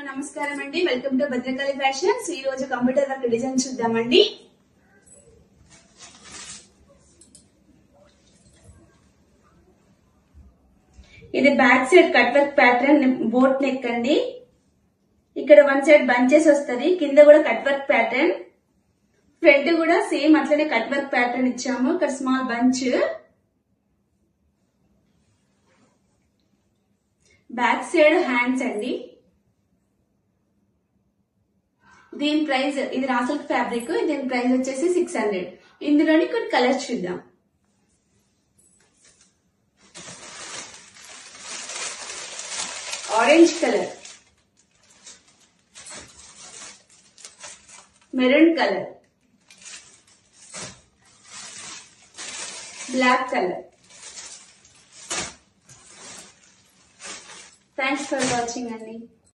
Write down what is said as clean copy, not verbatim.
Hello నమస్కారం అండి, welcome to Bhadrakali fashions. ఈ రోజు కంప్యూటర్ వర్క్ డిజైన్ చూద్దామండి. ఇది back side cut work pattern boat neck అండి. ఇక్కడ వన్ సైడ్ బంచెస్ వస్తది, కింద కూడా కట్ వర్క్ ప్యాటర్న్, ఫ్రంట్ కూడా సేమ్ అట్లనే కట్ వర్క్ ప్యాటర్న్ ఇచ్చాము. ఇక్కడ small bunch, back side hands అండి. దీని ప్రైస్, ఇది రా సిల్క్ ఫ్యాబ్రిక్, దీని ప్రైస్ వచ్చేసి 600. ఇందులోని కొన్ని కలర్స్ చూద్దాం. Orange colour, maroon colour, black colour. Thanks for watching అండి.